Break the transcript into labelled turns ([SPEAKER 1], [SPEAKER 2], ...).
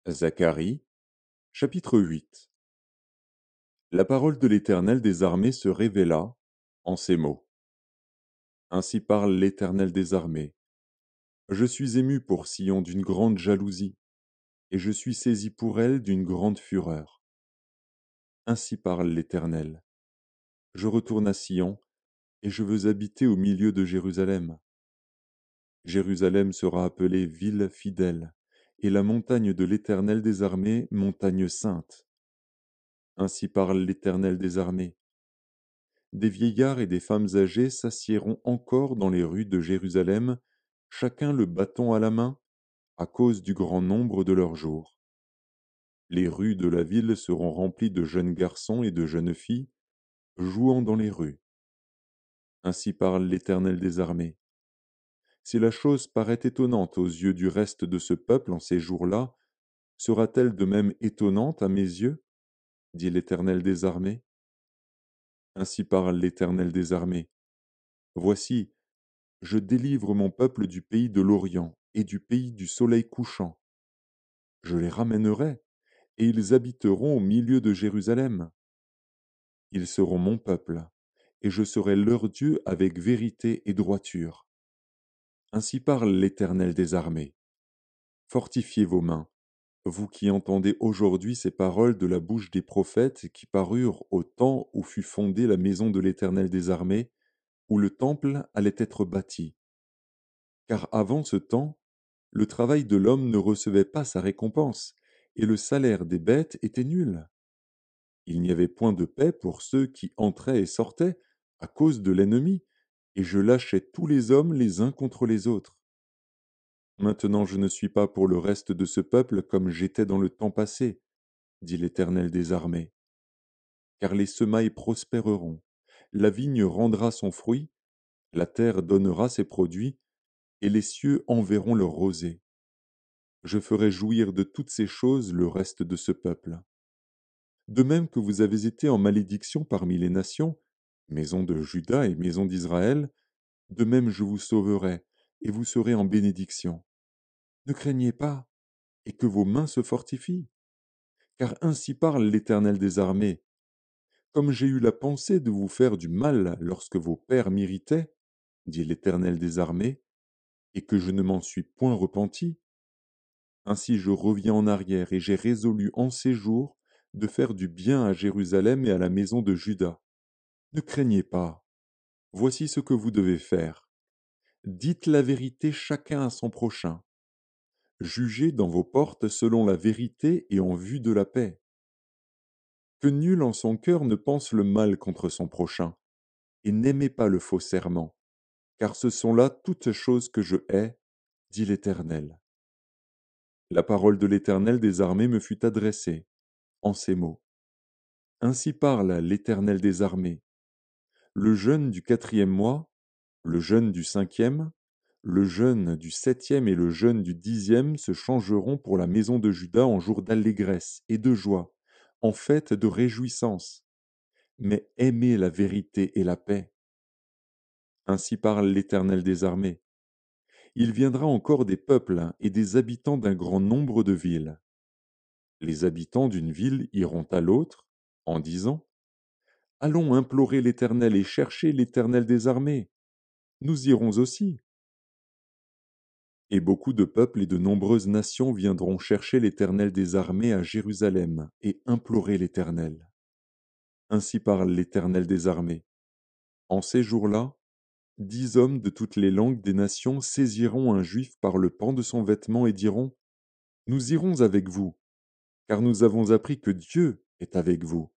[SPEAKER 1] Zacharie, chapitre 8. La parole de l'Éternel des armées se révéla en ces mots. Ainsi parle l'Éternel des armées. Je suis ému pour Sion d'une grande jalousie, et je suis saisi pour elle d'une grande fureur. Ainsi parle l'Éternel. Je retourne à Sion, et je veux habiter au milieu de Jérusalem. Jérusalem sera appelée ville fidèle, et la montagne de l'Éternel des armées, montagne sainte. Ainsi parle l'Éternel des armées. Des vieillards et des femmes âgées s'assiéront encore dans les rues de Jérusalem, chacun le bâton à la main, à cause du grand nombre de leurs jours. Les rues de la ville seront remplies de jeunes garçons et de jeunes filles, jouant dans les rues. Ainsi parle l'Éternel des armées. Si la chose paraît étonnante aux yeux du reste de ce peuple en ces jours-là, sera-t-elle de même étonnante à mes yeux? Dit l'Éternel des armées. Ainsi parle l'Éternel des armées. Voici, je délivre mon peuple du pays de l'Orient et du pays du soleil couchant. Je les ramènerai, et ils habiteront au milieu de Jérusalem. Ils seront mon peuple, et je serai leur Dieu avec vérité et droiture. Ainsi parle l'Éternel des armées. Fortifiez vos mains, vous qui entendez aujourd'hui ces paroles de la bouche des prophètes qui parurent au temps où fut fondée la maison de l'Éternel des armées, où le temple allait être bâti. Car avant ce temps, le travail de l'homme ne recevait pas sa récompense, et le salaire des bêtes était nul. Il n'y avait point de paix pour ceux qui entraient et sortaient à cause de l'ennemi, et je lâchais tous les hommes les uns contre les autres. Maintenant je ne suis pas pour le reste de ce peuple comme j'étais dans le temps passé, dit l'Éternel des armées. Car les semailles prospéreront, la vigne rendra son fruit, la terre donnera ses produits, et les cieux enverront leur rosée. Je ferai jouir de toutes ces choses le reste de ce peuple. De même que vous avez été en malédiction parmi les nations, maison de Juda et maison d'Israël, de même je vous sauverai, et vous serez en bénédiction. Ne craignez pas, et que vos mains se fortifient. Car ainsi parle l'Éternel des armées. Comme j'ai eu la pensée de vous faire du mal lorsque vos pères m'irritaient, dit l'Éternel des armées, et que je ne m'en suis point repenti, ainsi je reviens en arrière et j'ai résolu en ces jours de faire du bien à Jérusalem et à la maison de Juda. Ne craignez pas. Voici ce que vous devez faire. Dites la vérité chacun à son prochain. Jugez dans vos portes selon la vérité et en vue de la paix. Que nul en son cœur ne pense le mal contre son prochain, et n'aimez pas le faux serment, car ce sont là toutes choses que je hais, dit l'Éternel. La parole de l'Éternel des armées me fut adressée, en ces mots. Ainsi parle l'Éternel des armées. Le jeûne du 4e mois, le jeûne du 5e, le jeûne du 7e et le jeûne du 10e se changeront pour la maison de Juda en jour d'allégresse et de joie, en fête de réjouissance. Mais aimez la vérité et la paix. Ainsi parle l'Éternel des armées. Il viendra encore des peuples et des habitants d'un grand nombre de villes. Les habitants d'une ville iront à l'autre, en disant Allons implorer l'Éternel et chercher l'Éternel des armées. Nous irons aussi. Et beaucoup de peuples et de nombreuses nations viendront chercher l'Éternel des armées à Jérusalem et implorer l'Éternel. Ainsi parle l'Éternel des armées. En ces jours-là, 10 hommes de toutes les langues des nations saisiront un juif par le pan de son vêtement et diront Nous irons avec vous, car nous avons appris que Dieu est avec vous.